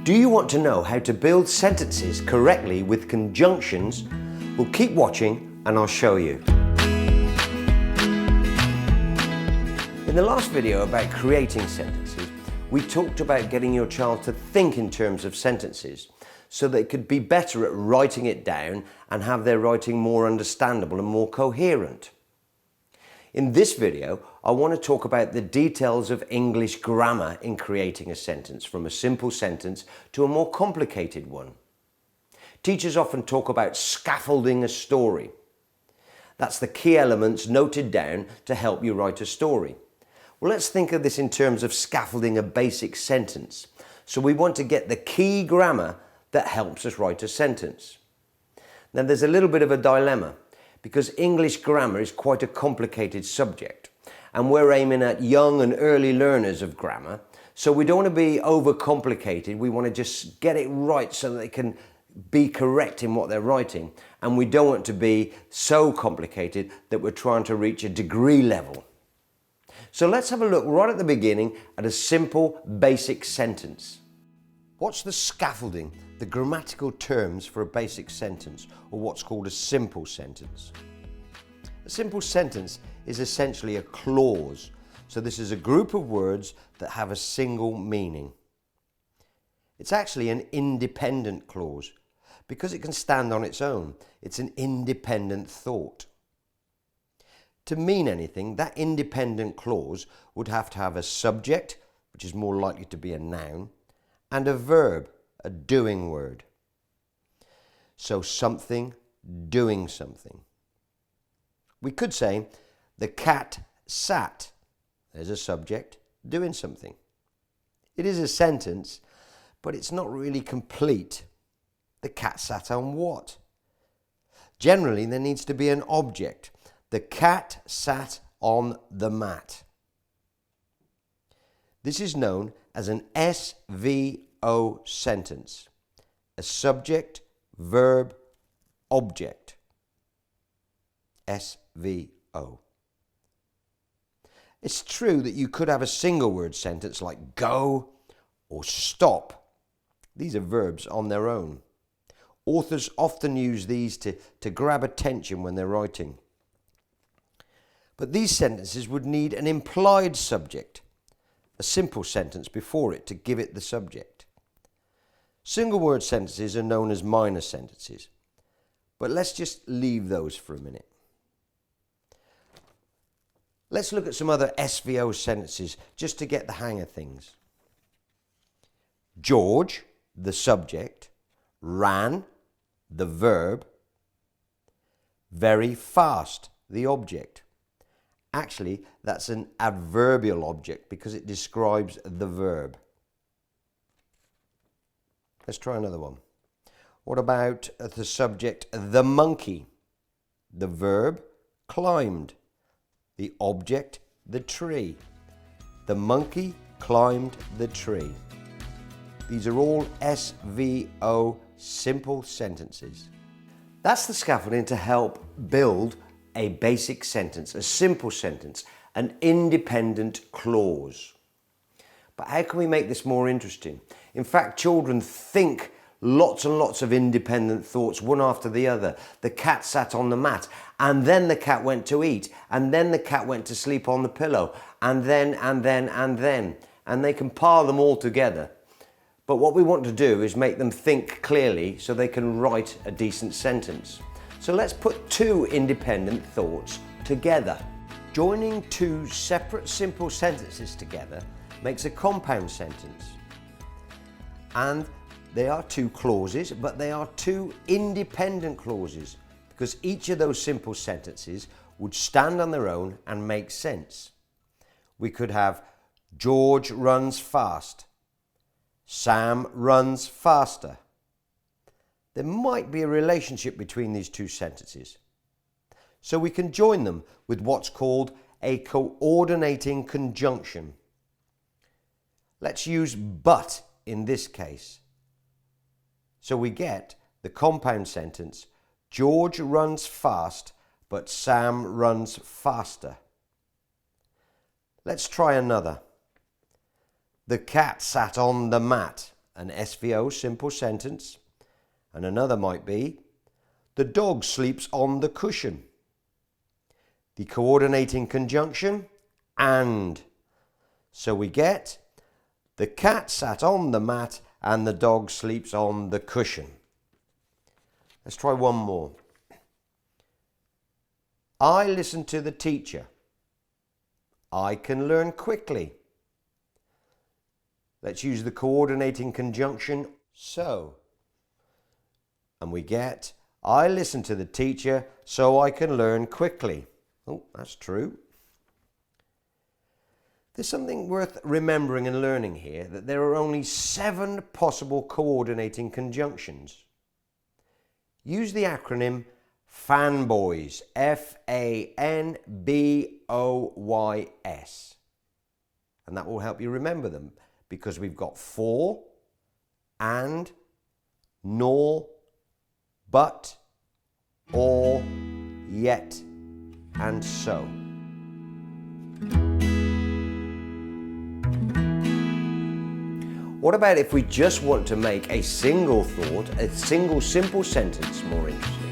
Do you want to know how to build sentences correctly with conjunctions? Well, keep watching and I'll show you. In the last video about creating sentences, we talked about getting your child to think in terms of sentences so they could be better at writing it down and have their writing more understandable and more coherent. In this video, I want to talk about the details of English grammar in creating a sentence, from a simple sentence to a more complicated one. Teachers often talk about scaffolding a story. That's the key elements noted down to help you write a story. Well, let's think of this in terms of scaffolding a basic sentence. So we want to get the key grammar that helps us write a sentence. Now, there's a little bit of a dilemma, because English grammar is quite a complicated subject, and we're aiming at young and early learners of grammar, so we don't want to be overcomplicated. We want to just get it right so that they can be correct in what they're writing, and we don't want to be so complicated that we're trying to reach a degree level. So let's have a look right at the beginning at a simple basic sentence. What's the scaffolding, the grammatical terms for a basic sentence, or what's called a simple sentence? A simple sentence is essentially a clause. So this is a group of words that have a single meaning. It's actually an independent clause because it can stand on its own. It's an independent thought. To mean anything, that independent clause would have to have a subject, which is more likely to be a noun, and a verb, a doing word. So something doing something. We could say, the cat sat. There's a subject doing something. It is a sentence, but it's not really complete. The cat sat on what? Generally, there needs to be an object. The cat sat on the mat. This is known as an SVO sentence, a subject, verb, object. SVO. It's true that you could have a single word sentence like go or stop. These are verbs on their own. Authors often use these to grab attention when they're writing. But these sentences would need an implied subject, a simple sentence before it to give it the subject. Single word sentences are known as minor sentences, but let's just leave those for a minute. Let's look at some other SVO sentences just to get the hang of things. George, the subject, ran, the verb, very fast, the object. Actually, that's an adverbial object because it describes the verb. Let's try another one. What about the subject, the monkey? The verb, climbed. The object, the tree. The monkey climbed the tree. These are all SVO simple sentences. That's the scaffolding to help build a basic sentence, a simple sentence, an independent clause. But how can we make this more interesting? In fact, children think lots and lots of independent thoughts, one after the other. The cat sat on the mat, and then the cat went to eat, and then the cat went to sleep on the pillow, and then. And they can pile them all together. But what we want to do is make them think clearly so they can write a decent sentence. So let's put two independent thoughts together. Joining two separate simple sentences together makes a compound sentence. And they are two clauses, but they are two independent clauses because each of those simple sentences would stand on their own and make sense. We could have George runs fast. Sam runs faster. There might be a relationship between these two sentences. So we can join them with what's called a coordinating conjunction. Let's use but in this case. So we get the compound sentence, George runs fast, but Sam runs faster. Let's try another. The cat sat on the mat. an SVO, simple sentence, and another might be, the dog sleeps on the cushion. The coordinating conjunction, and. So we get, the cat sat on the mat and the dog sleeps on the cushion. Let's try one more. I listen to the teacher. I can learn quickly. Let's use the coordinating conjunction, so. And we get, I listen to the teacher so I can learn quickly. Oh, that's true. There's something worth remembering and learning here, that there are only 7 possible coordinating conjunctions. Use the acronym FANBOYS, FANBOYS, and that will help you remember them, because we've got for, and, nor, but, or, yet, and so. What about if we just want to make a single thought, a single simple sentence more interesting?